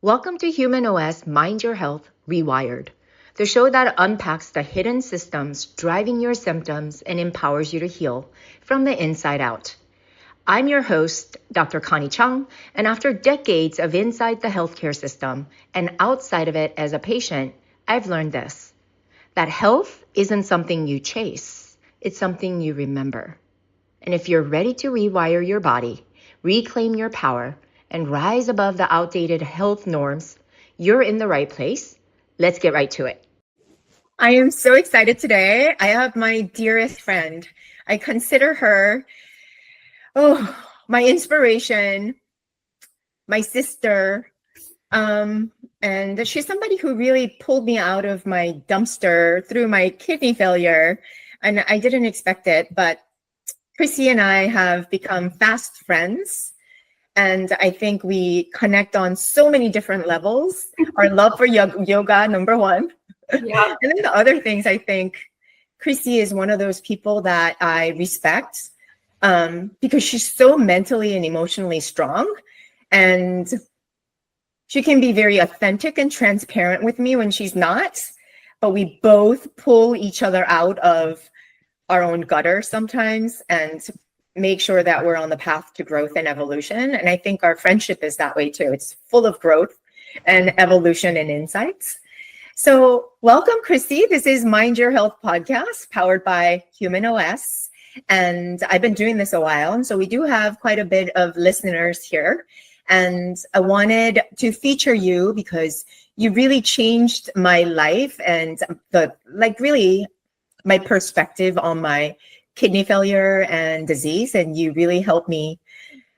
Welcome to Human OS Mind Your Health Rewired, the show that unpacks the hidden systems driving your symptoms and empowers you to heal from the inside out. I'm your host, Dr. Connie Chung, and after decades of inside the healthcare system and outside of it as a patient, I've learned this, that health isn't something you chase, it's something you remember. And if you're ready to rewire your body, reclaim your power, and rise above the outdated health norms, you're in the right place. Let's get right to it. I am so excited today. I have my dearest friend. I consider her, my inspiration, my sister, and she's somebody who really pulled me out of my dumpster through my kidney failure, and I didn't expect it, but Chrissy and I have become fast friends. And I think we connect on so many different levels. Our love for yoga, number one. Yeah. And then the other things, I think Chrissy is one of those people that I respect because she's so mentally and emotionally strong. And she can be very authentic and transparent with me when she's not. But we both pull each other out of our own gutter sometimes and make sure that we're on the path to growth and evolution. And I think our friendship is that way too. It's full of growth and evolution and insights. So welcome, Chrissy. This is Mind Your Health podcast powered by Human OS. And I've been doing this a while. And so we do have quite a bit of listeners here. And I wanted to feature you because you really changed my life and really my perspective on my kidney failure and disease. And you really helped me,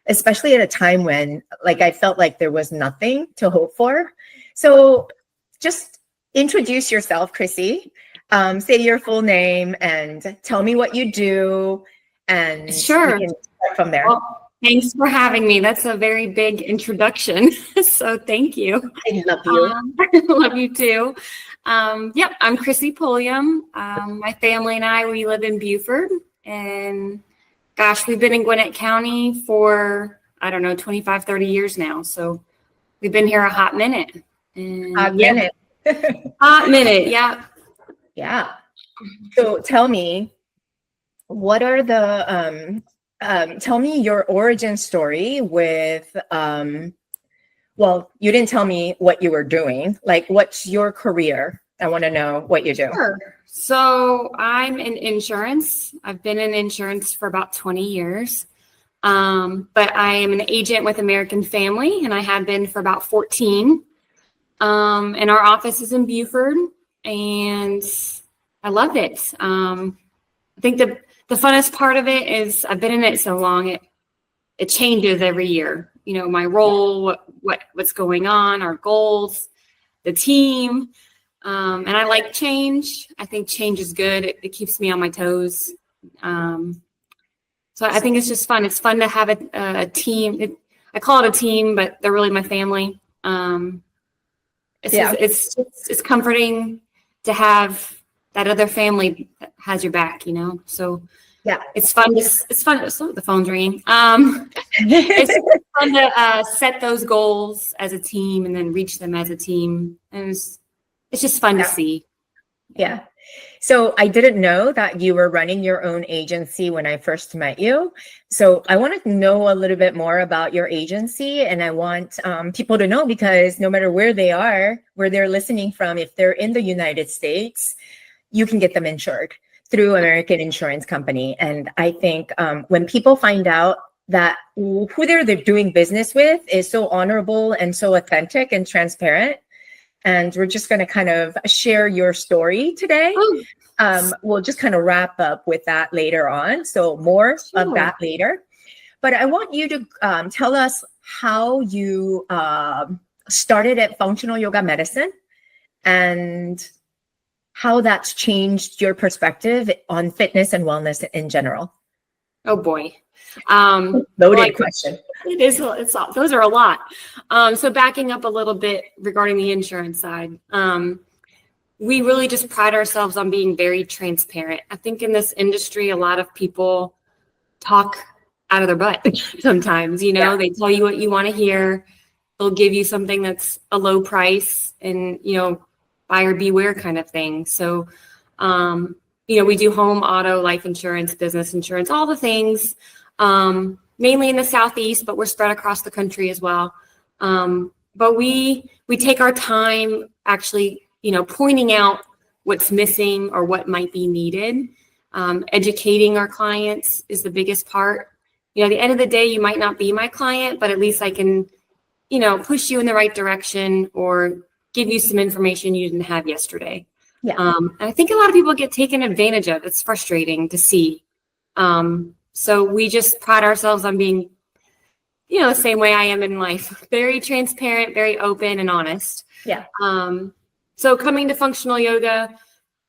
especially at a time when I felt like there was nothing to hope for. So just introduce yourself, Chrissy. Say your full name and tell me what you do. And sure, we can start from there. Well, thanks for having me. That's a very big introduction. So thank you. I love you. I love you too. I'm Chrissy Pulliam. My family and I, we live in Beaufort. And gosh, we've been in Gwinnett County for, 25, 30 years now. So we've been here a hot minute. Hot minute. Hot minute, yeah. Yeah. So tell me, what are tell me your origin story with, you didn't tell me what you were doing. What's your career? I want to know what you do. Sure. So I'm in insurance. I've been in insurance for about 20 years. But I am an agent with American Family, and I have been for about 14. And our office is in Beaufort, and I loved it. I think the funnest part of it is I've been in it so long, it changes every year. You know, my role, what's going on, our goals, the team. And I like change. I think change is good. It keeps me on my toes. So I think it's just fun. It's fun to have a team. I call it a team, but they're really my family. It's comforting to have that other family that has your back, you know? So yeah, it's fun. It's fun. So the phone's ringing. It's fun to set those goals as a team and then reach them as a team. And it's just fun to see. Yeah. So I didn't know that you were running your own agency when I first met you. So I want to know a little bit more about your agency. And I want people to know, because no matter where they are, where they're listening from, if they're in the United States, you can get them insured through American Insurance Company. And I think when people find out that who they're doing business with is so honorable and so authentic and transparent, and we're just going to kind of share your story today. We'll just kind of wrap up with that later on. So more of that later. But I want you to tell us how you started at functional yoga medicine and how that's changed your perspective on fitness and wellness in general. Oh boy. Loaded question. It is. Those are a lot. So backing up a little bit regarding the insurance side, we really just pride ourselves on being very transparent. I think in this industry, a lot of people talk out of their butt sometimes, they tell you what you want to hear. they'll give you something that's a low price and, buyer beware kind of thing. So, we do home, auto, life insurance, business insurance, all the things, mainly in the Southeast, but we're spread across the country as well. But we take our time actually, pointing out what's missing or what might be needed. Educating our clients is the biggest part. At the end of the day, you might not be my client, but at least I can, push you in the right direction or give you some information you didn't have yesterday. Yeah. And I think a lot of people get taken advantage of. It's frustrating to see. So we just pride ourselves on being, the same way I am in life, very transparent, very open and honest. Yeah. So coming to functional yoga,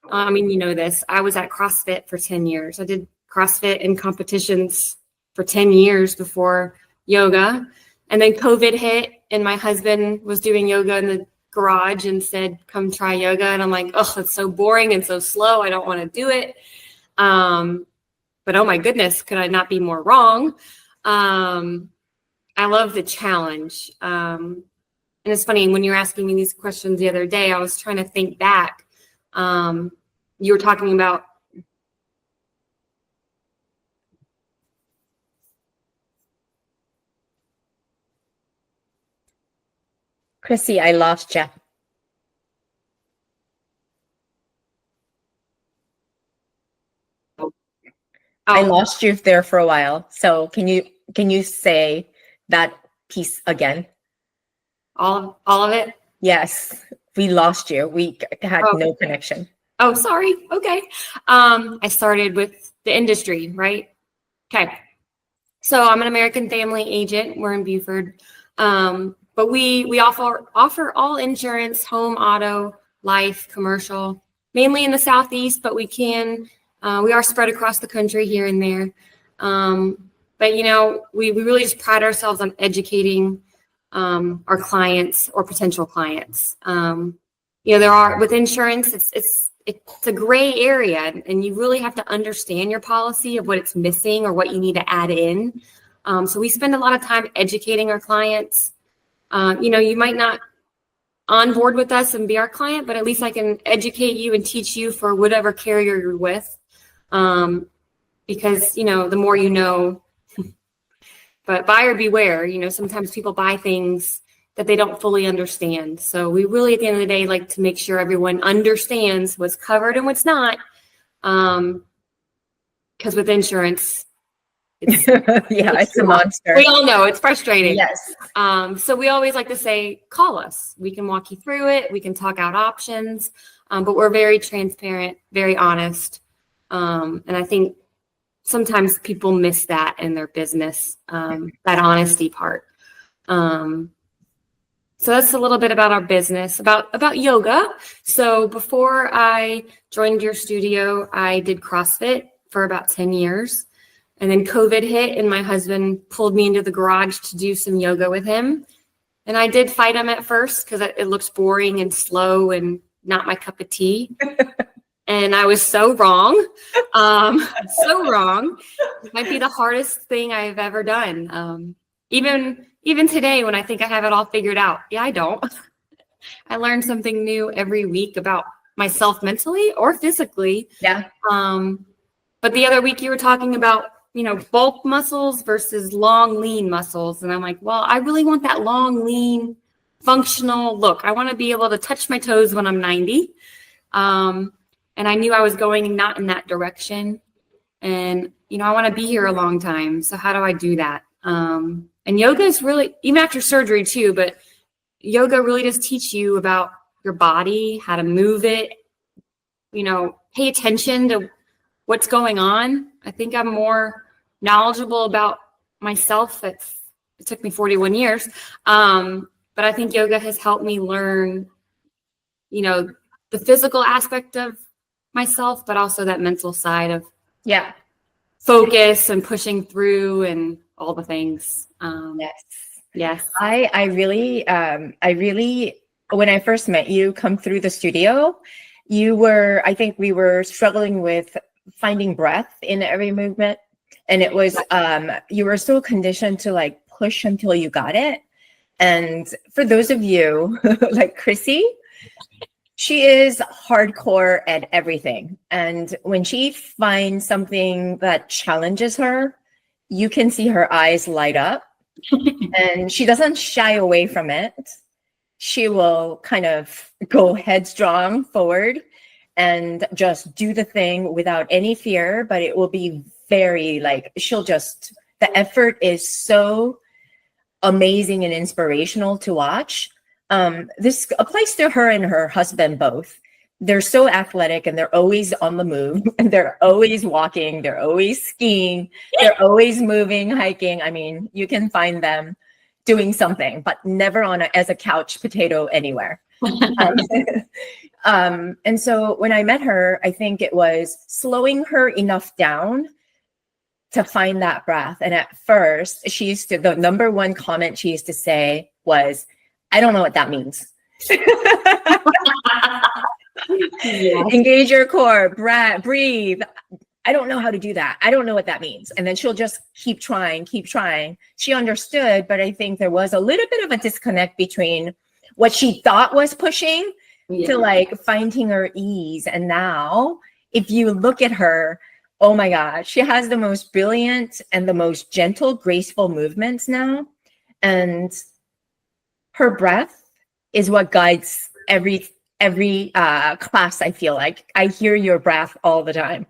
this, I was at CrossFit for 10 years. I did CrossFit in competitions for 10 years before yoga. And then COVID hit and my husband was doing yoga in the garage and said, come try yoga. And I'm like, oh, it's so boring and so slow. I don't want to do it. But oh my goodness, could I not be more wrong? I love the challenge. And it's funny, when you were asking me these questions the other day, I was trying to think back. You were talking about Chrissy, I lost you. I lost you there for a while. So can you say that piece again? All of it? Yes, we lost you. We had no connection. Oh, sorry. Okay. I started with the industry, right? Okay. So I'm an American Family agent. We're in Buford. But we offer all insurance, home, auto, life, commercial, mainly in the Southeast, but we are spread across the country here and there. But we really just pride ourselves on educating our clients or potential clients. There are, with insurance, it's a gray area, and you really have to understand your policy of what it's missing or what you need to add in. So we spend a lot of time educating our clients. You might not onboard with us and be our client, but at least I can educate you and teach you for whatever carrier you're with. Because, the more you know, but buyer beware, sometimes people buy things that they don't fully understand. So we really, at the end of the day, like to make sure everyone understands what's covered and what's not. Because with insurance, it's a monster. We all know it's frustrating. Yes. So we always like to say, call us. We can walk you through it. We can talk out options, but we're very transparent, very honest. And I think sometimes people miss that in their business, that honesty part. So that's a little bit about our business, about yoga. So before I joined your studio, I did CrossFit for about 10 years. And then COVID hit and my husband pulled me into the garage to do some yoga with him. And I did fight him at first because it looks boring and slow and not my cup of tea. And I was so wrong. So wrong. It might be the hardest thing I've ever done. Even today when I think I have it all figured out. Yeah, I don't. I learn something new every week about myself mentally or physically. Yeah. But the other week you were talking about, bulk muscles versus long, lean muscles. And I'm like, well, I really want that long, lean, functional look. I want to be able to touch my toes when I'm 90. And I knew I was going not in that direction. And, I want to be here a long time. So how do I do that? And yoga is really, even after surgery too, but yoga really does teach you about your body, how to move it, pay attention to what's going on. I think I'm more knowledgeable about myself. It took me 41 years. But I think yoga has helped me learn, the physical aspect of myself, but also that mental side of focus and pushing through and all the things. Yes. I really, when I first met you, come through the studio, I think we were struggling with finding breath in every movement. And it was, you were so conditioned to like push until you got it. And for those of you like Chrissy, she is hardcore at everything. And when she finds something that challenges her, you can see her eyes light up. And she doesn't shy away from it. She will kind of go headstrong forward and just do the thing without any fear, but it will be very like, the effort is so amazing and inspirational to watch. This applies to her and her husband both. They're so athletic and they're always on the move and they're always walking, they're always skiing, they're always moving, hiking. I mean, you can find them doing something, but never as a couch potato anywhere. And so when I met her, I think it was slowing her enough down to find that breath. And at first, the number one comment she used to say was, I don't know what that means. Yes. Engage your core, breathe. I don't know how to do that. I don't know what that means. And then she'll just keep trying. She understood, but I think there was a little bit of a disconnect between what she thought was pushing to like finding her ease. And now if you look at her, oh my God, she has the most brilliant and the most gentle, graceful movements now. And her breath is what guides every class. I feel like I hear your breath all the time.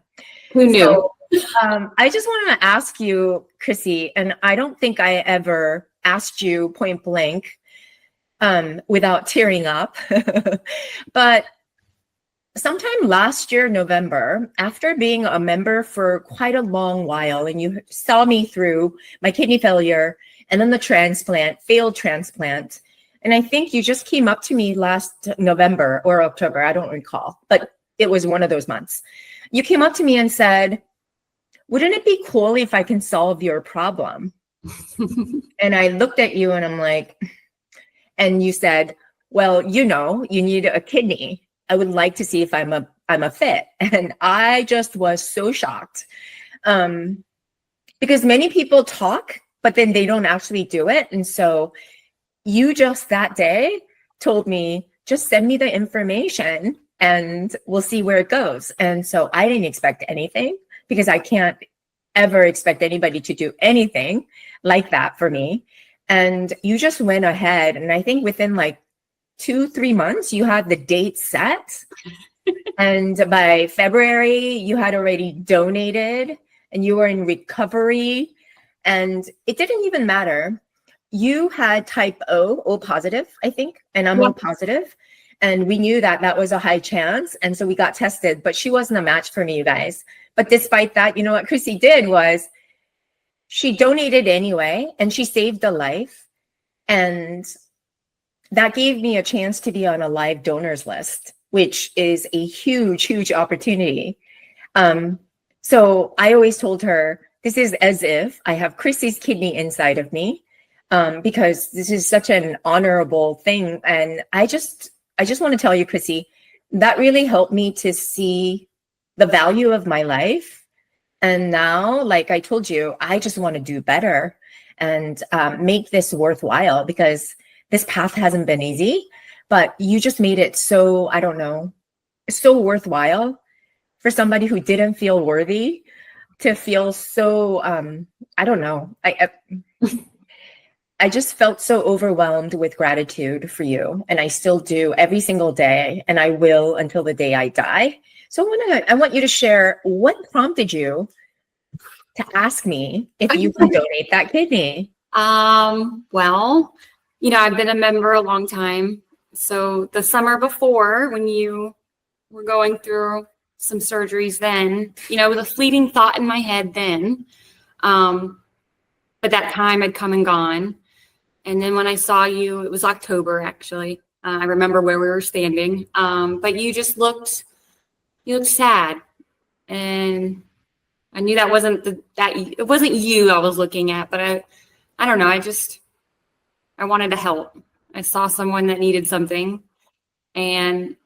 Who knew? So, I just want to ask you, Chrissy, and I don't think I ever asked you point blank without tearing up, but sometime last year, November, after being a member for quite a long while, and you saw me through my kidney failure and then the failed transplant. And I think you just came up to me last November or October, I don't recall, but it was one of those months. You came up to me and said, wouldn't it be cool if I can solve your problem? And I looked at you and I'm like, and you said, well, you need a kidney. I would like to see if I'm a fit. And I just was so shocked. Because many people talk, but then they don't actually do it. And so you just that day told me, just send me the information and we'll see where it goes. And so I didn't expect anything because I can't ever expect anybody to do anything like that for me. And you just went ahead. And I think within like 2-3 months, you had the date set. And by February, you had already donated and you were in recovery. And it didn't even matter. You had type O positive, I think, and I'm O positive. And we knew that was a high chance. And so we got tested, but she wasn't a match for me, you guys. But despite that, you know what Chrissy did was she donated anyway, and she saved a life. And that gave me a chance to be on a live donors list, which is a huge, huge opportunity. So I always told her, this is as if I have Chrissy's kidney inside of me, because this is such an honorable thing. And I just want to tell you, Chrissy, that really helped me to see the value of my life. And now, like I told you, I just want to do better and make this worthwhile, because this path hasn't been easy, but you just made it so, I don't know, so worthwhile for somebody who didn't feel worthy to feel so, I don't know. I just felt so overwhelmed with gratitude for you. And I still do every single day. And I will until the day I die. So I want you to share what prompted you to ask me if you can donate that kidney. Well, I've been a member a long time. So the summer before, when you were going through some surgeries then, it was a fleeting thought in my head then. But that time had come and gone. And then when I saw you, it was October, actually. I remember where we were standing. But you just looked sad. And I knew that it wasn't you I was looking at, but I don't know. I wanted to help. I saw someone that needed something. And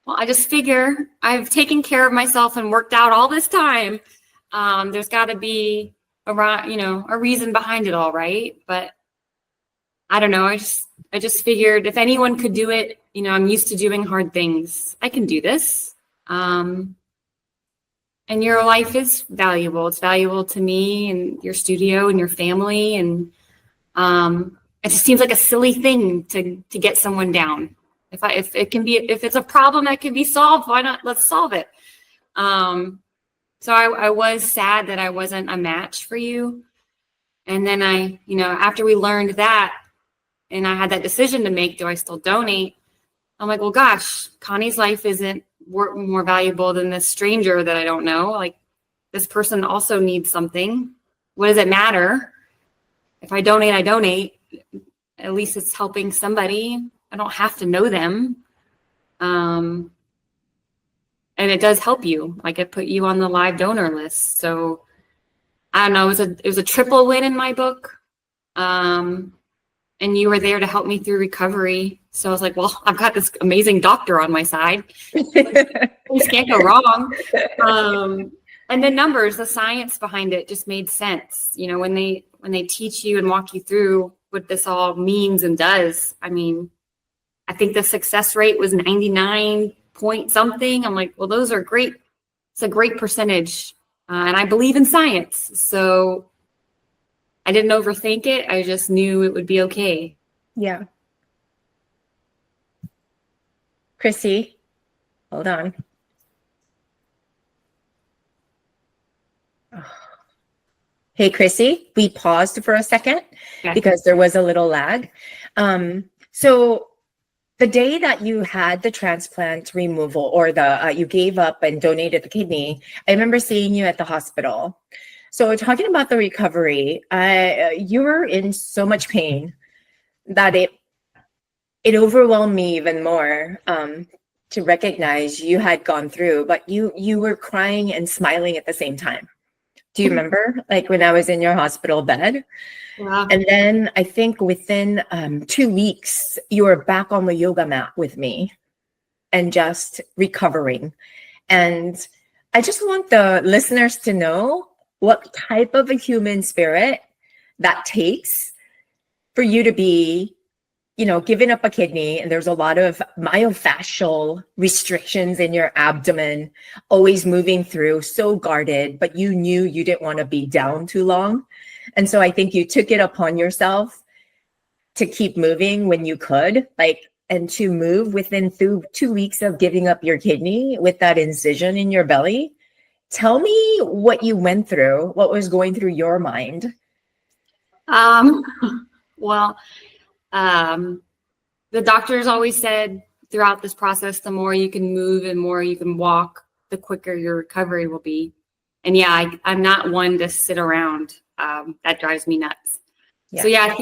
well, I just figure I've taken care of myself and worked out all this time. There's got to be a reason behind it all, right? But I don't know. I just figured if anyone could do it, I'm used to doing hard things. I can do this. And your life is valuable. It's valuable to me and your studio and your family. And it just seems like a silly thing to get someone down. If it's a problem that can be solved, why not? Let's solve it. So I was sad that I wasn't a match for you. And then after we learned that and I had that decision to make, do I still donate? I'm like, well, gosh, Connie's life isn't more valuable than this stranger that I don't know. Like, this person also needs something. What does it matter? If I donate, I donate. At least it's helping somebody. I don't have to know them. And it does help you. Like, it put you on the live donor list. So I don't know, it was a triple win in my book. And you were there to help me through recovery. So I was like, well, I've got this amazing doctor on my side. Things can't go wrong. And the numbers, the science behind it just made sense. When they teach you and walk you through what this all means and does. I mean, I think the success rate was 99 point something. I'm like, well, those are great. It's a great percentage. And I believe in science. So I didn't overthink it. I just knew it would be okay. Yeah. Chrissy, hold on. Hey, Chrissy, we paused for a second because there was a little lag. So the day that you had the transplant removal or you gave up and donated the kidney, I remember seeing you at the hospital. So talking about the recovery, you were in so much pain that it overwhelmed me even more to recognize you had gone through, but you were crying and smiling at the same time. Do you remember, like, when I was in your hospital bed? Wow. And then I think within 2 weeks, you were back on the yoga mat with me and just recovering. And I just want the listeners to know what type of a human spirit that takes for you to be, giving up a kidney, and there's a lot of myofascial restrictions in your abdomen, always moving through, so guarded, but you knew you didn't want to be down too long. And so I think you took it upon yourself to keep moving when you could, and to move within 2 weeks of giving up your kidney with that incision in your belly. Tell me what you went through, what was going through your mind. Well, the doctors always said throughout this process, the more you can move and more you can walk, the quicker your recovery will be. And yeah, I'm not one to sit around. That drives me nuts. Yeah. So yeah,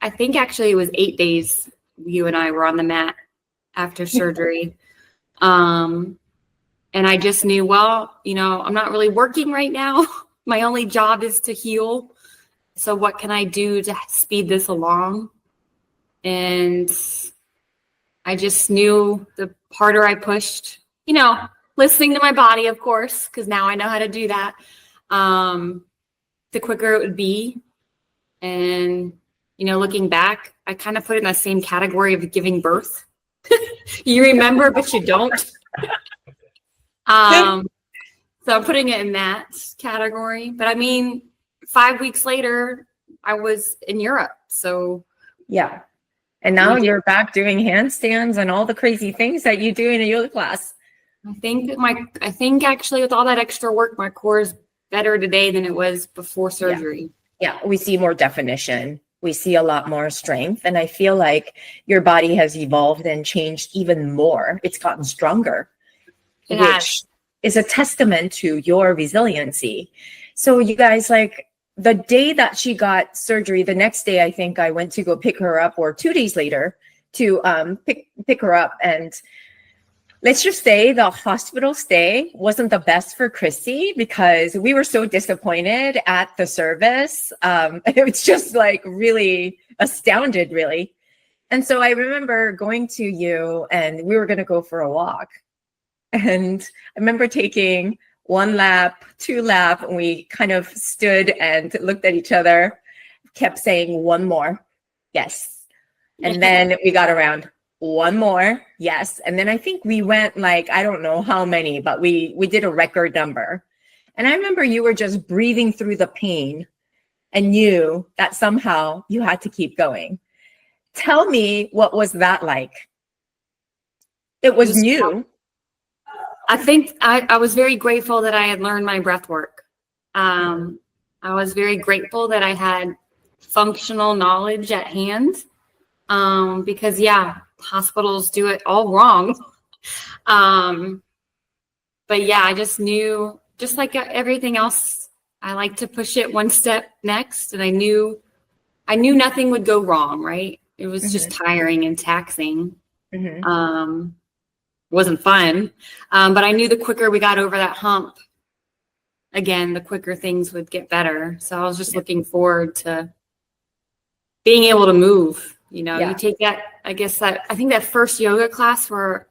I think actually it was 8 days you and I were on the mat after surgery. And I just knew, well, I'm not really working right now. My only job is to heal. So what can I do to speed this along? And I just knew the harder I pushed, listening to my body, of course, because now I know how to do that, the quicker it would be. And, looking back, I kind of put it in the same category of giving birth. You remember, but you don't. So I'm putting it in that category. But I mean, 5 weeks later, I was in Europe. So yeah. And now you're back doing handstands and all the crazy things that you do in a yoga class. I think actually with all that extra work, my core is better today than it was before surgery. Yeah, we see more definition. We see a lot more strength. And I feel like your body has evolved and changed even more. It's gotten stronger, which is a testament to your resiliency. So you guys, the day that she got surgery, the next day, I think I went to go pick her up, or 2 days later to pick her up. And let's just say the hospital stay wasn't the best for Chrissy because we were so disappointed at the service. It was just really astounded, really. And so I remember going to you and we were going to go for a walk. And I remember taking 1 lap, 2 lap, and we kind of stood and looked at each other, kept saying 1 more. Yes, And then we got around one more. Yes. And then I think we went like, I don't know how many, but we did a record number. And I remember you were just breathing through the pain and knew that somehow you had to keep going. Tell me, what was that like? It was new. I think I was very grateful that I had learned my breath work. I was very grateful that I had functional knowledge at hand, because hospitals do it all wrong. But yeah, I just knew, just like everything else, I like to push it one step next. And I knew nothing would go wrong, right? It was just tiring and taxing. Wasn't fun. But I knew the quicker we got over that hump, again, the quicker things would get better. So I was just looking forward to being able to move. You take that, I think that first yoga class where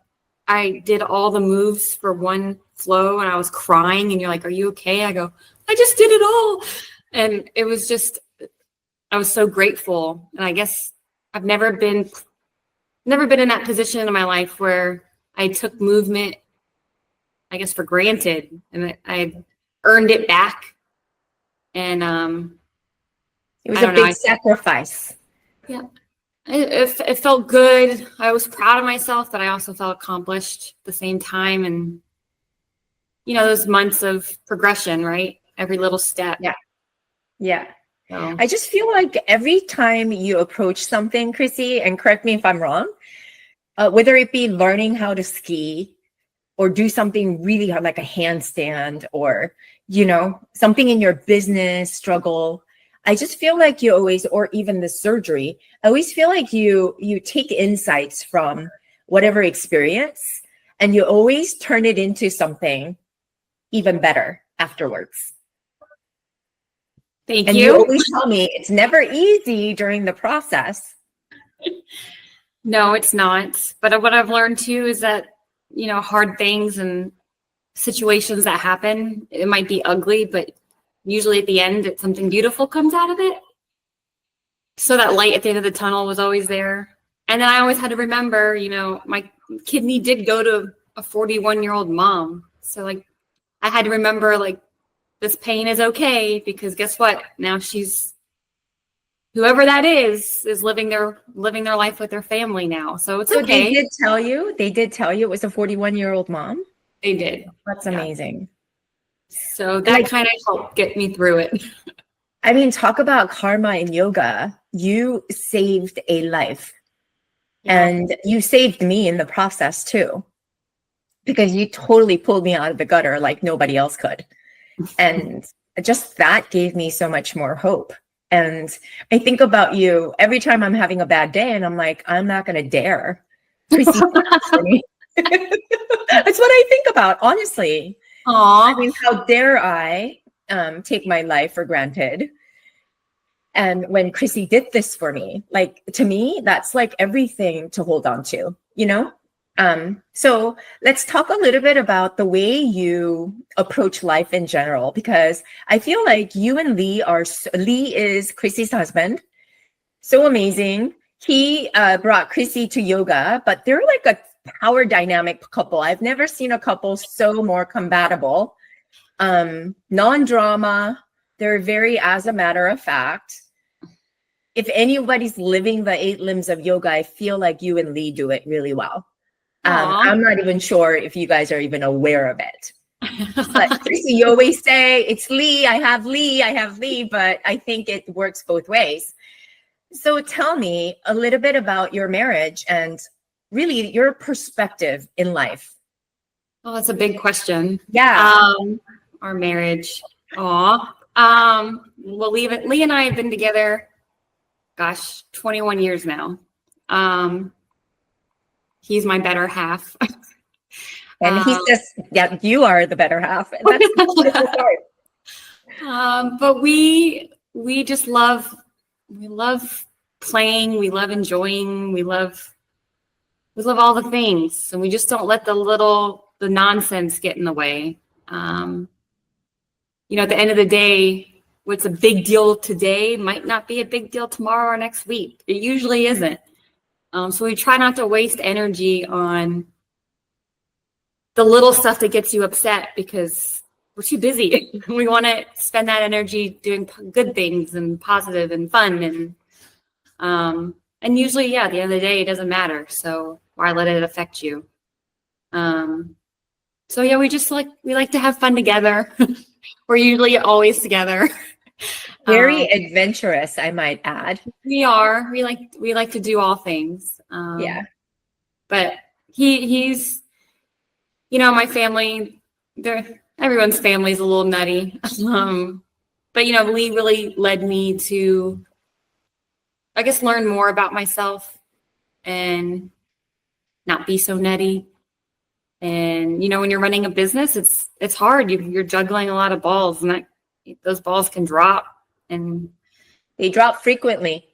I did all the moves for one flow and I was crying and you're like, are you okay? I go, I just did it all. And it was just, I was so grateful. And I guess I've never been in that position in my life where I took movement, I guess, for granted, and I earned it back. And it was a big sacrifice. Yeah, it felt good. I was proud of myself, but I also felt accomplished at the same time. And those months of progression, right? Every little step. Yeah. So. I just feel like every time you approach something, Chrissy, and correct me if I'm wrong, whether it be learning how to ski or do something really hard, like a handstand, or, something in your business struggle, I just feel like you always, or even the surgery, I always feel like you take insights from whatever experience and you always turn it into something even better afterwards. Thank you. And you always tell me it's never easy during the process. No, it's not. But what I've learned too is that, hard things and situations that happen, it might be ugly, but usually at the end, something beautiful comes out of it. So that light at the end of the tunnel was always there. And then I always had to remember, my kidney did go to a 41-year-old mom. So I had to remember this pain is okay, because guess what? Now she's, whoever that is living their life with their family now. So it's okay. They did tell you it was a 41-year-old mom? They did. That's amazing. So that kind of helped get me through it. I mean, talk about karma in yoga. You saved a life. Yeah. And you saved me in the process too, because you totally pulled me out of the gutter like nobody else could. And just that gave me so much more hope. And I think about you every time I'm having a bad day and I'm like, I'm not going to dare. That's what I think about, honestly. Aww. I mean, how dare I take my life for granted? And when Chrissy did this for me, to me, that's everything to hold on to, So let's talk a little bit about the way you approach life in general, because I feel like you and Lee is Chrissy's husband. So amazing. He brought Chrissy to yoga, but they're like a power dynamic couple. I've never seen a couple so more compatible. Non-drama. They're very, as a matter of fact, if anybody's living the 8 limbs of yoga, I feel like you and Lee do it really well. I'm not even sure if you guys are even aware of it. But Chrissy, you always say, it's Lee, I have Lee, but I think it works both ways. So tell me a little bit about your marriage and really your perspective in life. Well, that's a big question. Yeah. Our marriage. Well, Lee and I have been together, 21 years now. He's my better half. And he's just, you are the better half. That's the beautiful part. But we just love playing. We love enjoying. We love all the things. And we just don't let the nonsense get in the way. At the end of the day, what's a big deal today might not be a big deal tomorrow or next week. It usually isn't. So we try not to waste energy on the little stuff that gets you upset because we're too busy. We want to spend that energy doing good things and positive and fun. And usually, yeah, at the end of the day, it doesn't matter. So why let it affect you? So yeah, we like to have fun together. We're usually always together. Very adventurous, I might add. We are. We like to do all things. Yeah. But he's, my family, everyone's family is a little nutty. But Lee really led me to, I guess, learn more about myself and not be so nutty. And when you're running a business, it's hard. You're juggling a lot of balls, and those balls can drop, and they drop frequently.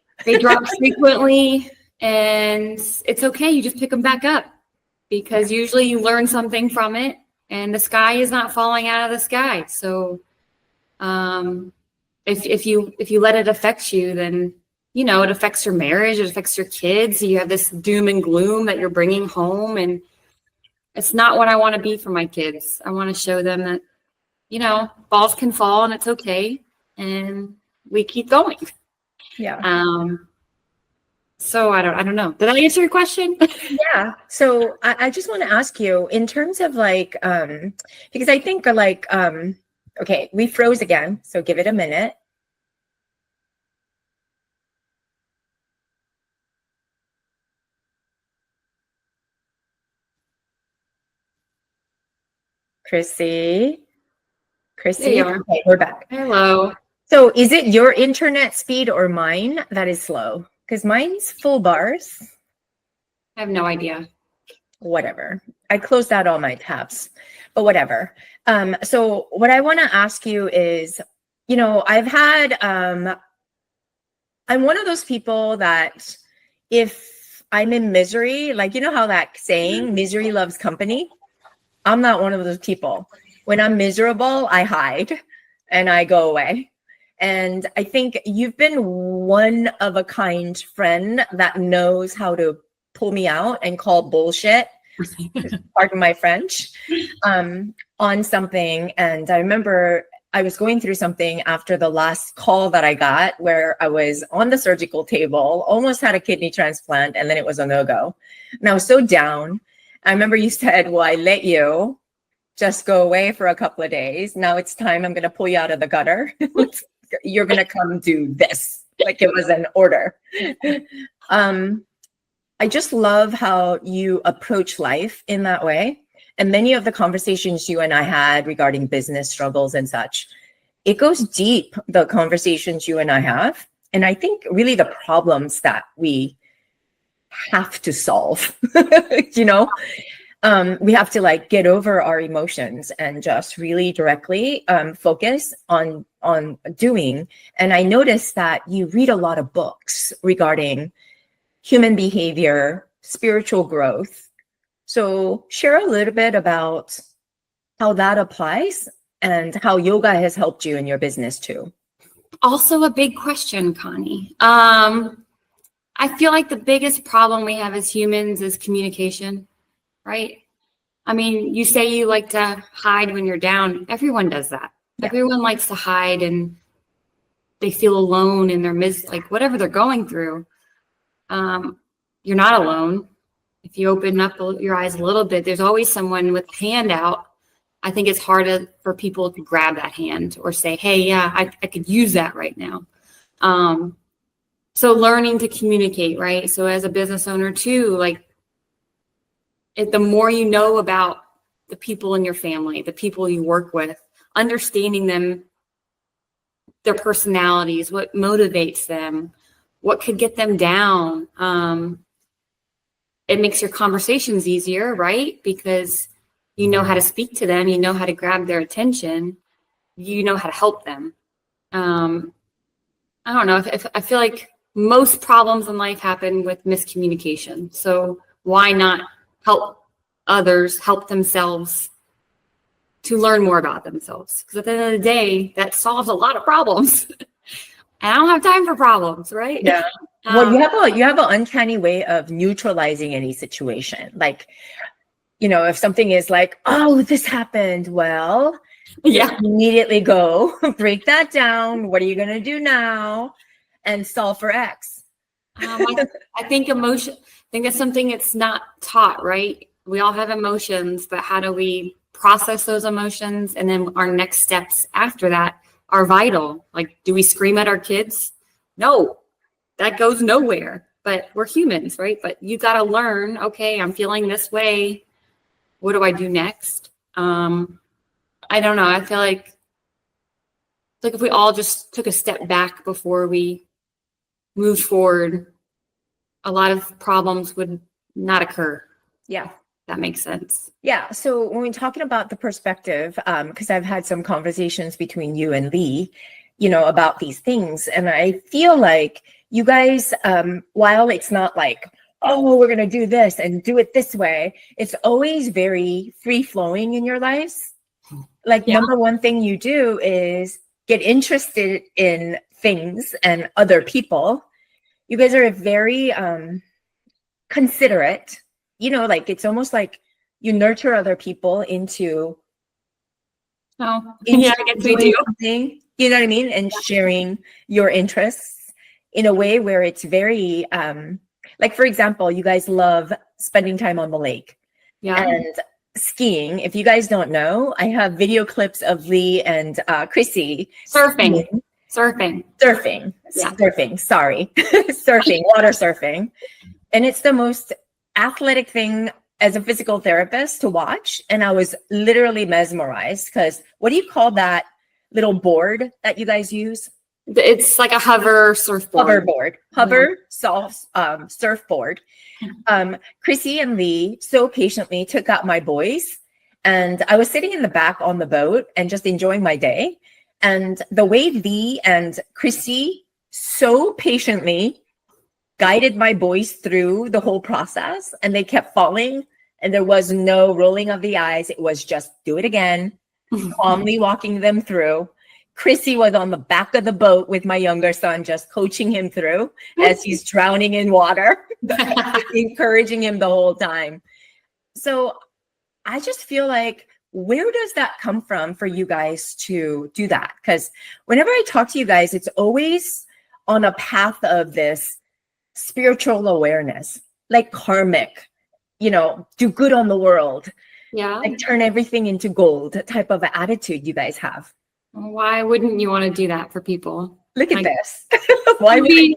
And it's okay. You just pick them back up, because usually you learn something from it, and the sky is not falling out of the sky. So if you let it affect you, then it affects your marriage, it affects your kids. You have this doom and gloom that you're bringing home, and it's not what I want to be for my kids. I want to show them that balls can fall and it's okay, and we keep going. Yeah. So I don't know. Did I answer your question? Yeah. So I just want to ask you, in terms of because I think okay, we froze again. So give it a minute. Chrissy. There you are. Okay, we're back. Hello. So is it your internet speed or mine that is slow? Because mine's full bars. I have no idea. Whatever. I closed out all my tabs, but whatever. So what I want to ask you is, I've had, I'm one of those people that if I'm in misery, how that saying, misery loves company. I'm not one of those people. When I'm miserable, I hide and I go away. And I think you've been one of a kind friend that knows how to pull me out and call bullshit, pardon my French, on something. And I remember I was going through something after the last call that I got, where I was on the surgical table, almost had a kidney transplant, and then it was a no-go. And I was so down. I remember you said, well, I let you just go away for a couple of days. Now it's time. I'm going to pull you out of the gutter. You're going to come do this. Like it was an order. I just love how you approach life in that way. And many of the conversations you and I had regarding business struggles and such, it goes deep, the conversations you and I have. And I think really the problems that we have to solve, we have to get over our emotions and just really directly focus on doing. And I noticed that you read a lot of books regarding human behavior, spiritual growth. So share a little bit about how that applies and how yoga has helped you in your business too. Also a big question, Connie. I feel like the biggest problem we have as humans is communication, right? I mean, you say you like to hide when you're down. Everyone does that. Yeah. Everyone likes to hide, and they feel alone in their whatever they're going through. You're not alone. If you open up your eyes a little bit, there's always someone with a hand out. I think it's harder for people to grab that hand or say, hey, yeah, I could use that right now. So learning to communicate, right? So as a business owner too, the more you know about the people in your family, the people you work with, understanding them, their personalities, what motivates them, what could get them down. It makes your conversations easier, right? Because you know how to speak to them, you know how to grab their attention, you know how to help them. I don't know, if I feel like most problems in life happen with miscommunication. So why not help others help themselves to learn more about themselves? Because at the end of the day, that solves a lot of problems. And I don't have time for problems, right? Yeah. Well, you have an uncanny way of neutralizing any situation. Like, if something is like, oh, this happened, well, Yeah. immediately go break that down. What are you going to do now? And solve for X. I think I think that's something that's not taught, right? We all have emotions, but how do we process those emotions? And then our next steps after that are vital. Like, do we scream at our kids? No, that goes nowhere. But we're humans, right? But you got to learn, okay, I'm feeling this way. What do I do next? I don't know. I feel like if we all just took a step back before we moved forward, a lot of problems would not occur. Yeah. That makes sense. Yeah. So when we're talking about the perspective, because I've had some conversations between you and Lee, about these things. And I feel like you guys, while it's not like, oh, we're going to do this and do it this way, it's always very free flowing in your lives. Like, number one thing you do is get interested in things and other people. You guys are very considerate, like it's almost like you nurture other people into I guess we do. Something, you know what I mean? And sharing your interests in a way where it's very, like, for example, you guys love spending time on the lake and skiing. If you guys don't know, I have video clips of Lee and Chrissy surfing. Surfing. Sorry. Surfing, water surfing. And it's the most athletic thing as a physical therapist to watch. And I was literally mesmerized because what do you call that little board that you guys use? It's like a hover surfboard. Surfboard. Chrissy and Lee so patiently took out my boys. And I was sitting in the back on the boat and just enjoying my day. And the way Lee and Chrissy so patiently guided my boys through the whole process, and they kept falling, and there was no rolling of the eyes. It was just do it again, calmly walking them through. Chrissy was on the back of the boat with my younger son, just coaching him through as he's drowning in water, encouraging him the whole time. So I just feel like, where does that come from for you guys to do that? Because whenever I talk to you guys, it's always on a path of this spiritual awareness, like karmic, do good on the world. Yeah. Like turn everything into gold type of attitude you guys have. Why wouldn't you want to do that for people? Look at this. Why wouldn't you?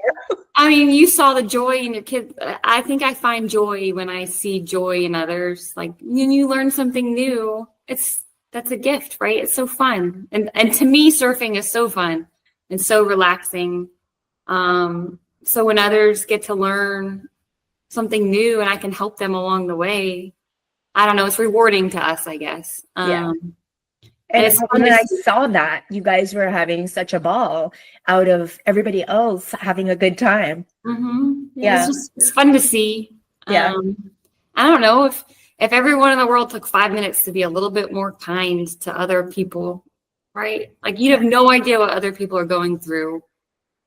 I mean, you saw the joy in your kids. I think I find joy when I see joy in others. Like when you learn something new, that's a gift, right? It's so fun. And to me, surfing is so fun and so relaxing. So when others get to learn something new and I can help them along the way, I don't know, it's rewarding to us, I guess. And when I saw that you guys were having such a ball out of everybody else having a good time. Mm-hmm. Yeah. It's fun to see. Yeah. I don't know if everyone in the world took 5 minutes to be a little bit more kind to other people, right? Like you have no idea what other people are going through,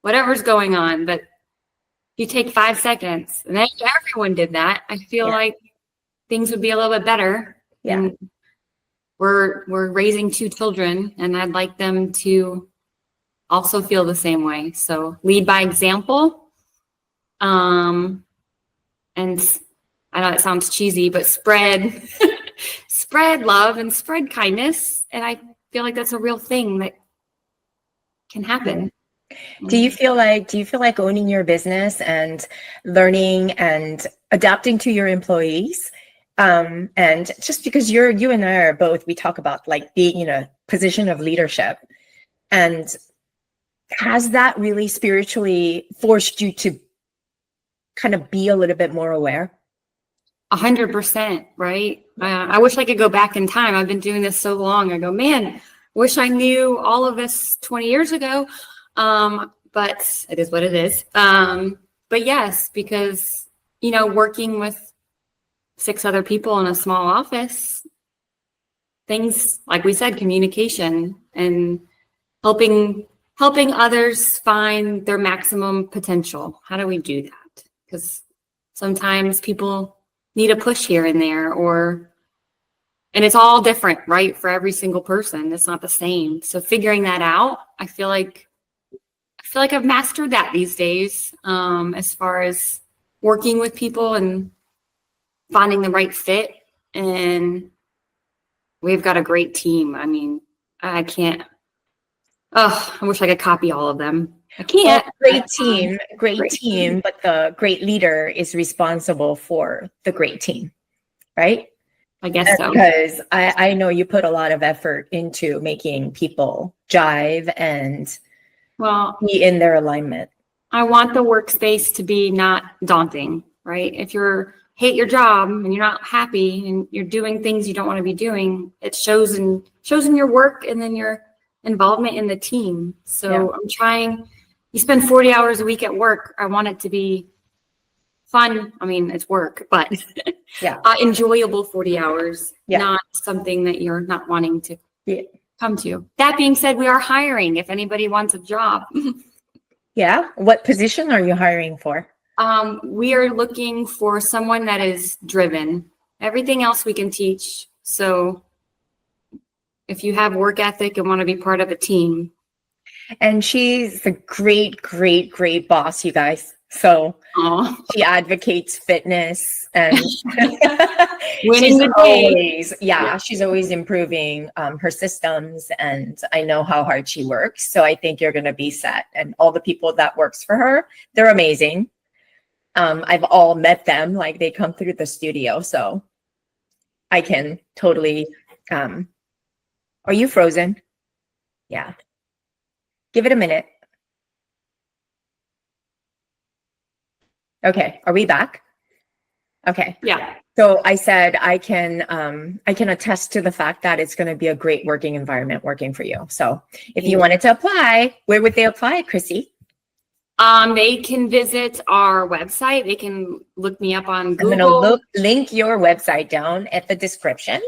whatever's going on, but you take 5 seconds and then if everyone did that, I feel like things would be a little bit better. Yeah. And we're raising 2 children and I'd like them to also feel the same way. So lead by example. And I know it sounds cheesy, but spread love and spread kindness. And I feel like that's a real thing that can happen. Do you feel like owning your business and learning and adapting to your employees? And just because you and I are both, we talk about like being in a position of leadership, and has that really spiritually forced you to kind of be a little bit more aware? 100%, right? I wish I could go back in time. I've been doing this so long. I go, man, wish I knew all of this 20 years ago. But it is what it is. But yes, because, working with 6 other people in a small office, things, like we said, communication and helping helping others find their maximum potential. How do we do that? Because sometimes people need a push here and there, and it's all different, right? For every single person, it's not the same. So figuring that out, I feel like I've mastered that these days, as far as working with people and finding the right fit. And we've got a great team. I mean, I wish I could copy all of them. I can't. Great team, but the great leader is responsible for the great team, right? I guess so. Because I know you put a lot of effort into making people jive and be in their alignment. I want the workspace to be not daunting, right? If you hate your job and you're not happy and you're doing things you don't want to be doing, it shows in your work and then your involvement in the team. So I'm trying. You spend 40 hours a week at work. I want it to be fun. I mean, it's work, but enjoyable 40 hours, not something that you're not wanting to come to. That being said, we are hiring if anybody wants a job. Yeah. What position are you hiring for? We are looking for someone that is driven. Everything else we can teach. So if you have work ethic and want to be part of a team. And she's a great, great, great boss, you guys. So she advocates fitness and winning the day. She's always improving her systems, and I know how hard she works. So I think you're going to be set. And all the people that works for her, they're amazing. I've all met them, like they come through the studio. So I can totally, are you frozen? Yeah. Give it a minute. Okay. Are we back? Okay. Yeah. So I said I can attest to the fact that it's going to be a great working environment working for you. So if you wanted to apply, where would they apply, Chrissy? They can visit our website. They can look me up on Google. I'm going to link your website down at the description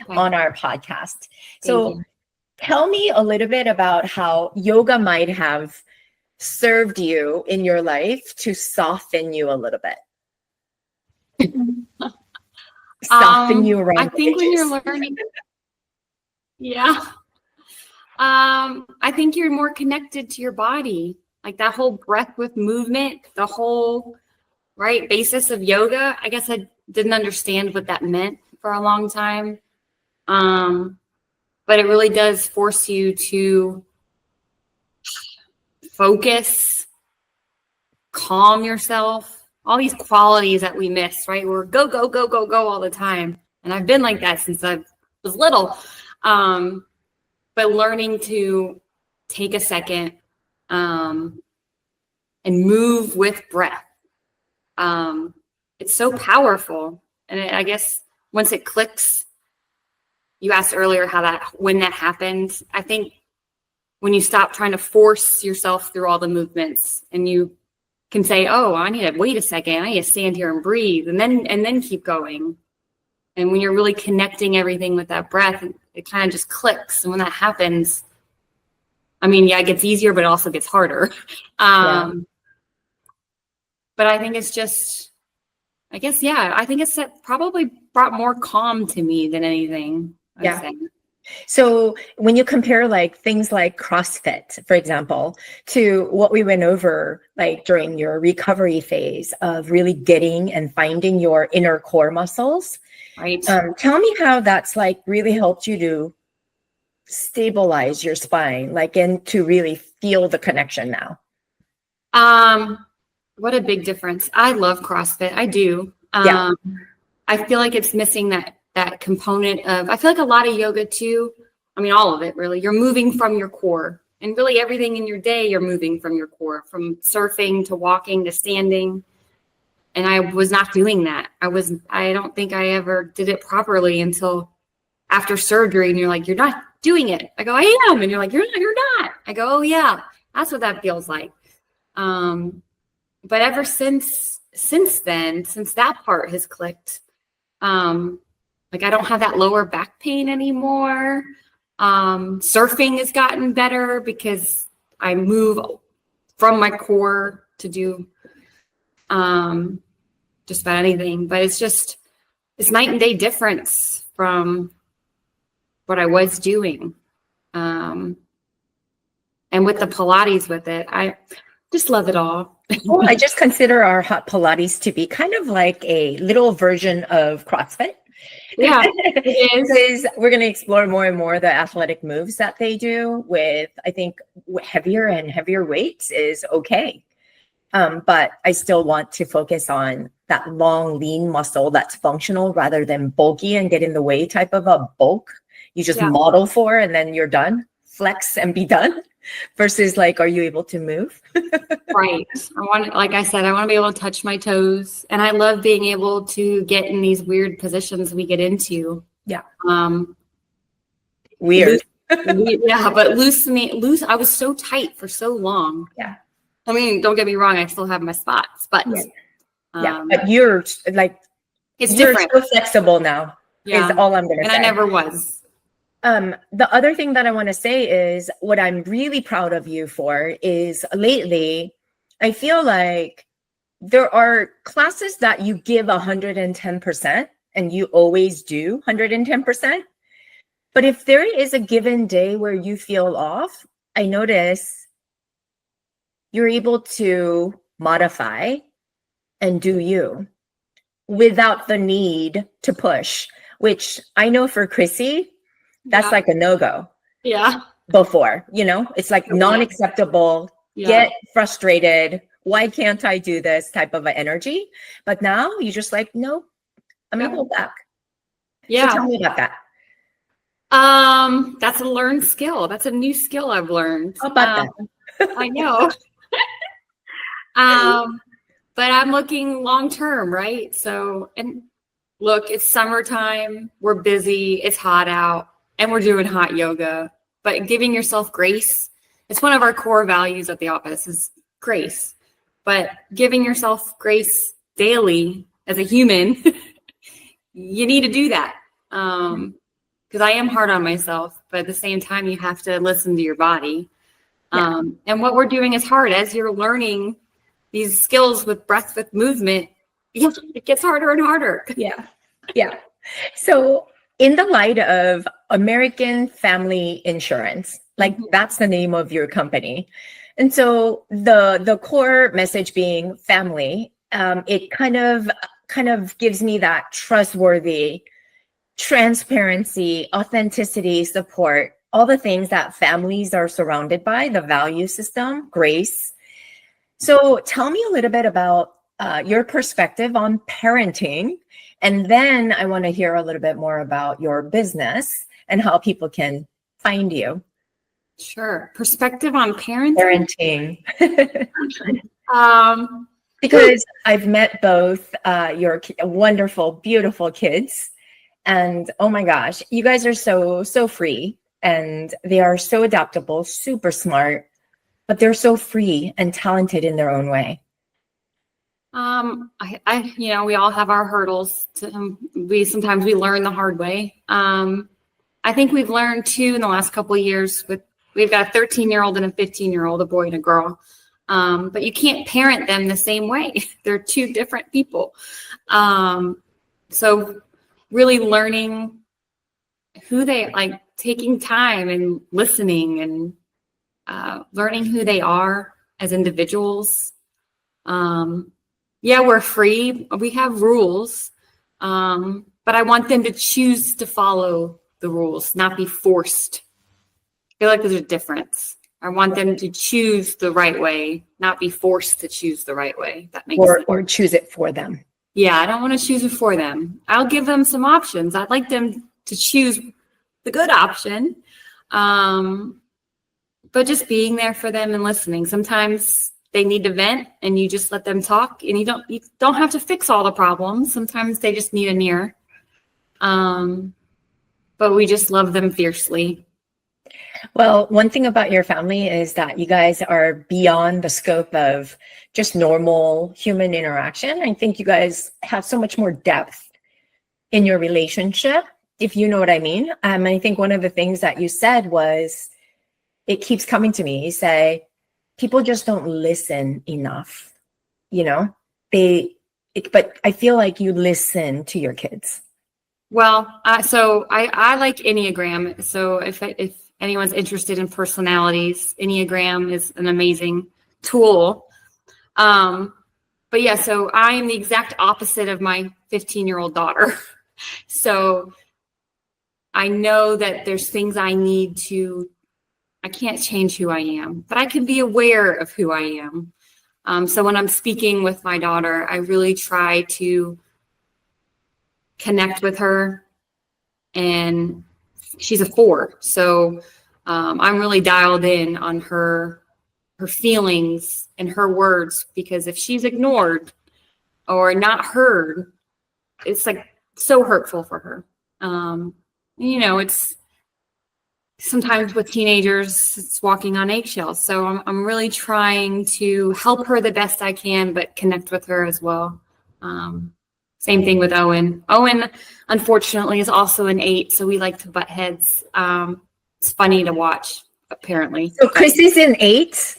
on our podcast. So tell me a little bit about how yoga might have served you in your life to soften you a little bit. Soften you around. I think when you're learning, I think you're more connected to your body. Like that whole breath with movement, the whole basis of yoga. I guess I didn't understand what that meant for a long time. But it really does force you to focus, calm yourself, all these qualities that we miss, right? We're go, go, go, go, go all the time. And I've been like that since I was little. But learning to take a second and move with breath. It's so powerful. And I guess once it clicks, you asked earlier when that happened. I think when you stop trying to force yourself through all the movements and you can say, oh, I need to wait a second. I need to stand here and breathe and then keep going. And when you're really connecting everything with that breath, it kind of just clicks. And when that happens, I mean, it gets easier, but it also gets harder. But I think it's just, I think it's probably brought more calm to me than anything. I'd say. So when you compare like things like CrossFit, for example, to what we went over like during your recovery phase of really getting and finding your inner core muscles, right? Tell me how that's like really helped you to stabilize your spine, like, and to really feel the connection now. What a big difference. I love CrossFit. I do. I feel like it's missing that component of, I feel like a lot of yoga too. I mean, all of it really, you're moving from your core, and really everything in your day, you're moving from your core, from surfing to walking to standing. And I was not doing that. I don't think I ever did it properly until after surgery. And you're like, you're not doing it. I go, I am. And you're like, you're not. I go, oh yeah, that's what that feels like. But ever since then, since that part has clicked, like I don't have that lower back pain anymore. Surfing has gotten better because I move from my core to do just about anything, but it's night and day difference from what I was doing. And with the Pilates with it, I just love it all. Well, I just consider our hot Pilates to be kind of like a little version of CrossFit. Yeah, it is. Because we're going to explore more and more the athletic moves that they do with, I think, heavier and heavier weights is okay. But I still want to focus on that long, lean muscle that's functional rather than bulky and get in the way type of a bulk. You just model for and then you're done. Flex and be done. Versus like, are you able to move? Right. Like I said, I want to be able to touch my toes. And I love being able to get in these weird positions we get into. Yeah. Weird. Yeah, but loose. I was so tight for so long. Yeah. I mean, don't get me wrong. I still have my spots, but but you're like, it's you're different. so flexible now. Yeah. Is all I'm going to say. And I never was. The other thing that I want to say is what I'm really proud of you for is lately, I feel like there are classes that you give 110% and you always do 110%. But if there is a given day where you feel off, I notice you're able to modify and do you without the need to push, which I know for Chrissy, that's like a no-go. Yeah. Before, it's like non-acceptable, get frustrated. Why can't I do this type of an energy? But now you just like, no, I'm going to hold back. Yeah. So tell me about that. That's a learned skill. That's a new skill I've learned. How about that? I know. But I'm looking long-term, right? So, and look, it's summertime. We're busy. It's hot out. And we're doing hot yoga, but giving yourself grace. It's one of our core values at the office is grace, but giving yourself grace daily as a human, you need to do that. Because I am hard on myself, but at the same time, you have to listen to your body. And what we're doing is hard as you're learning these skills with breath, with movement. It gets harder and harder. Yeah. Yeah. So in the light of American Family Insurance, like that's the name of your company. And so the core message being family, it kind of gives me that trustworthy, transparency, authenticity, support, all the things that families are surrounded by, the value system, grace. So tell me a little bit about your perspective on parenting. And then I want to hear a little bit more about your business and how people can find you. Sure. Perspective on parenting. Because I've met both your wonderful, beautiful kids. And oh my gosh, you guys are so free and they are so adaptable, super smart, but they're so free and talented in their own way. We all have our hurdles. Sometimes we learn the hard way. I think we've learned too in the last couple of years we've got a 13-year-old and a 15-year-old, a boy and a girl. But you can't parent them the same way. They're two different people. So really learning who they like, taking time and listening and learning who they are as individuals. We're free. We have rules. But I want them to choose to follow the rules, not be forced. I feel like there's a difference. I want them to choose the right way, not be forced to choose the right way. That makes sense. Or choose it for them. Yeah, I don't want to choose it for them. I'll give them some options. I'd like them to choose the good option. But just being there for them and listening. Sometimes they need to vent and you just let them talk, and you don't have to fix all the problems. Sometimes they just need an ear. But we just love them fiercely. Well, one thing about your family is that you guys are beyond the scope of just normal human interaction. I think you guys have so much more depth in your relationship, if you know what I mean. I think one of the things that you said was, it keeps coming to me. You say, people just don't listen enough, you know? But I feel like you listen to your kids. Well, so I like Enneagram. So if anyone's interested in personalities, Enneagram is an amazing tool. But yeah, so I am the exact opposite of my 15-year-old daughter. So I know that there's things I can't change who I am, but I can be aware of who I am. So when I'm speaking with my daughter, I really try to connect with her, and she's a 4. So I'm really dialed in on her feelings and her words, because if she's ignored or not heard, it's like so hurtful for her. It's sometimes with teenagers, it's walking on eggshells. So I'm really trying to help her the best I can, but connect with her as well. Same thing with Owen. Owen, unfortunately, is also an 8, so we like to butt heads. It's funny to watch, apparently. So Chrissy's an 8.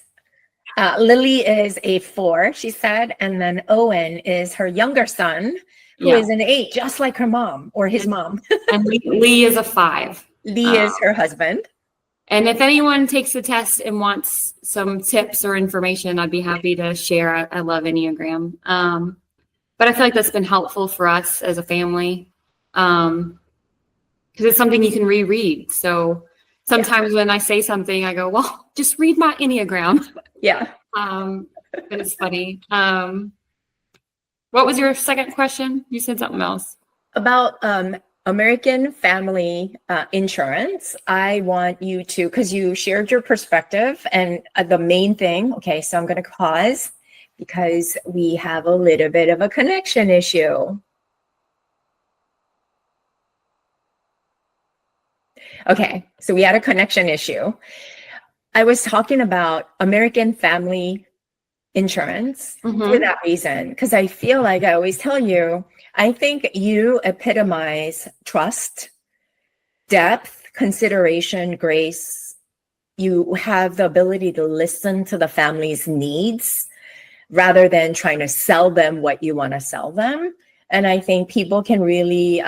Lily is a 4, she said, and then Owen is her younger son, who is an 8, just like her mom or his mom. And Lee is a 5. Lee is her husband. And if anyone takes the test and wants some tips or information, I'd be happy to share. I love Enneagram. But I feel like that's been helpful for us as a family, because it's something you can reread. So sometimes when I say something, I go, well, just read my Enneagram. Yeah. But it's funny. What was your second question? You said something else. About American Family Insurance. I want you to, because you shared your perspective, and the main thing, okay, so I'm going to pause because we have a little bit of a connection issue. Okay, so we had a connection issue. I was talking about American Family Insurance for that reason, because I feel like I always tell you, I think you epitomize trust, depth, consideration, grace. You have the ability to listen to the family's needs rather than trying to sell them what you want to sell them. And I think people can really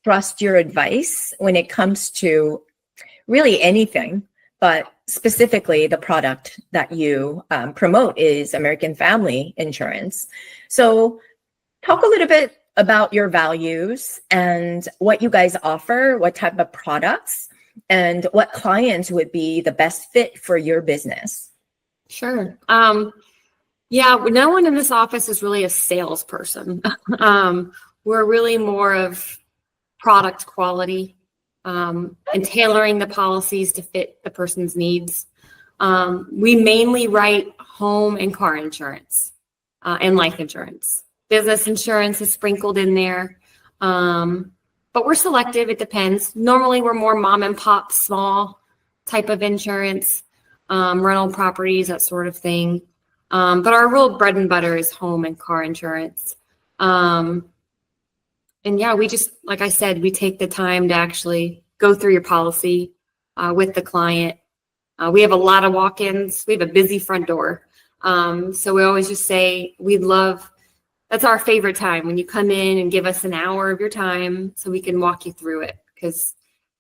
trust your advice when it comes to really anything, but specifically the product that you promote is American Family Insurance. So talk a little bit about your values and what you guys offer, what type of products, and what clients would be the best fit for your business. Sure. Yeah, no one in this office is really a salesperson. We're really more of product quality, and tailoring the policies to fit the person's needs. We mainly write home and car insurance, and life insurance. Business insurance is sprinkled in there, but we're selective. It depends. Normally, we're more mom and pop, small type of insurance, rental properties, that sort of thing. But our real bread and butter is home and car insurance. And yeah, we just, like I said, we take the time to actually go through your policy with the client. We have a lot of walk-ins. We have a busy front door. So we always just say that's our favorite time, when you come in and give us an hour of your time so we can walk you through it. Because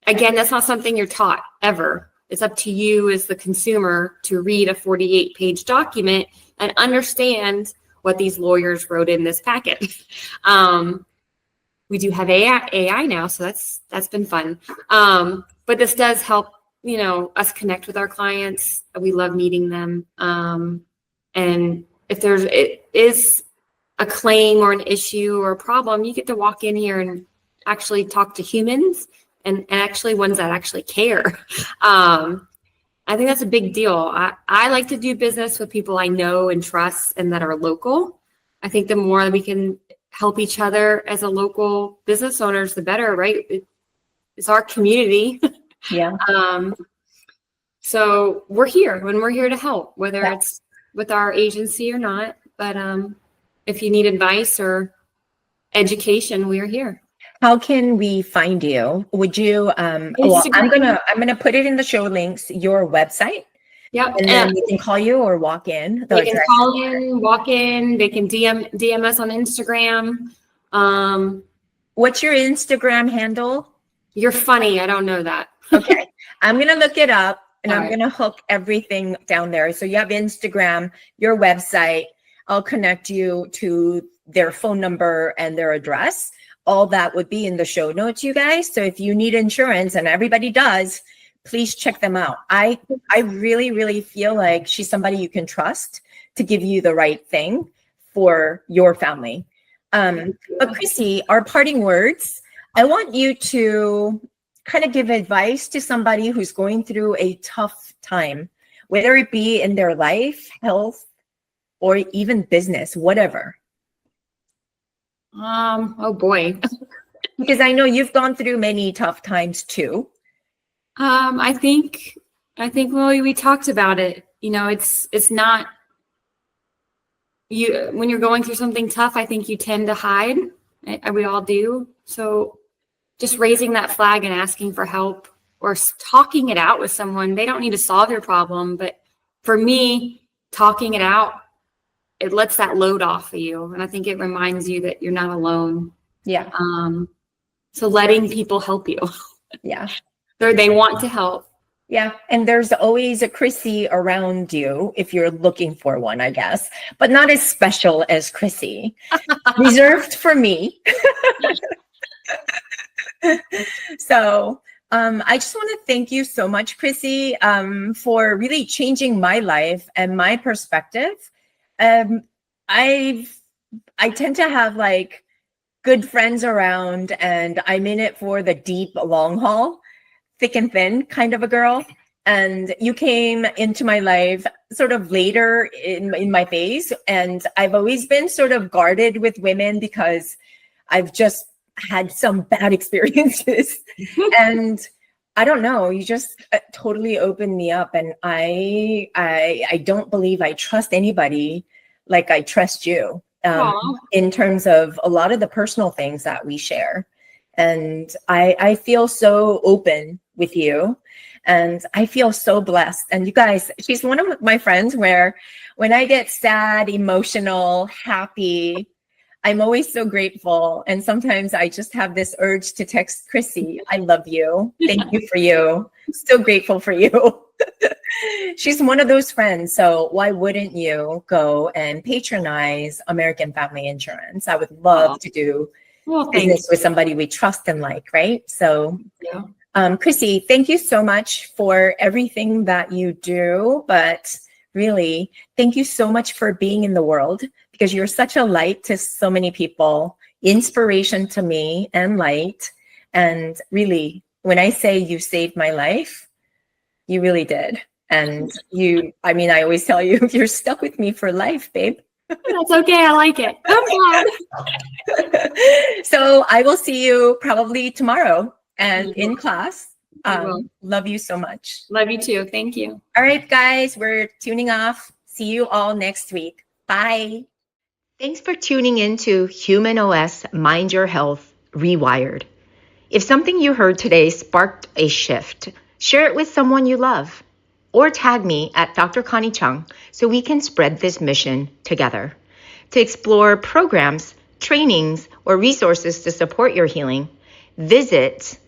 again, that's not something you're taught ever. It's up to you as the consumer to read a 48-page document and understand what these lawyers wrote in this packet. We do have AI now, so that's been fun. But this does help, us connect with our clients. We love meeting them. And if it is a claim or an issue or a problem, you get to walk in here and actually talk to humans, and actually ones that actually care. I think that's a big deal. I like to do business with people I know and trust and that are local. I think the more that we can help each other as a local business owners, the better, right? It's our community. Yeah. So we're here to help, whether it's with our agency or not. But if you need advice or education, we are here. How can we find you? Would you? Well, I'm gonna put it in the show links. Your website, Yep. And then they can call you or walk in. They can call in, walk in, they can DM us on Instagram. What's your Instagram handle? You're funny. I don't know that. Okay. I'm going to look it up and All I'm right. going to hook everything down there. So you have Instagram, your website. I'll connect you to their phone number and their address. All that would be in the show notes, you guys. So if you need insurance, and everybody does, please check them out. I really, really feel like she's somebody you can trust to give you the right thing for your family. But Chrissy, our parting words, I want you to kind of give advice to somebody who's going through a tough time, whether it be in their life, health, or even business, whatever. Oh boy. Because I know you've gone through many tough times too. I think well, we talked about it. You know, it's not you when you're going through something tough. I think you tend to hide. We all do. So just raising that flag and asking for help or talking it out with someone. They don't need to solve your problem, but for me, talking it out, it lets that load off of you, and I think it reminds you that you're not alone. Yeah. So letting people help you. Yeah. They want to help. Yeah. And there's always a Chrissy around you if you're looking for one, I guess, but not as special as Chrissy. Reserved for me. So I just want to thank you so much, Chrissy, for really changing my life and my perspective. I tend to have like good friends around, and I'm in it for the deep long haul, thick and thin kind of a girl. And you came into my life sort of later in my phase. And I've always been sort of guarded with women because I've just had some bad experiences. And I don't know, you just totally opened me up. And I don't believe I trust anybody like I trust you in terms of a lot of the personal things that we share. And I feel so open with you, and I feel so blessed. And you guys, she's one of my friends where when I get sad, emotional, happy, I'm always so grateful. And sometimes I just have this urge to text Chrissy, I love you. Thank you for you. So grateful for you. She's one of those friends. So why wouldn't you go and patronize American Family Insurance? I would love to do business with somebody we trust and like, right? So Chrissy, thank you so much for everything that you do. But really, thank you so much for being in the world, because you're such a light to so many people, inspiration to me and light. And really, when I say you saved my life, you really did. And I always tell you, you're stuck with me for life, babe. That's okay. I like it. I'm glad. So I will see you probably tomorrow and in class. Love you so much. Love you too. Thank you. All right, guys, we're tuning off. See you all next week. Bye. Thanks for tuning in to Human OS Mind Your Health Rewired. If something you heard today sparked a shift, share it with someone you love, or tag me at Dr. Connie Chung so we can spread this mission together. To explore programs, trainings, or resources to support your healing, visit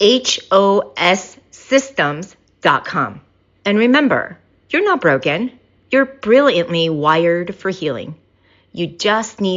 hossystems.com. And remember, you're not broken. You're brilliantly wired for healing. You just need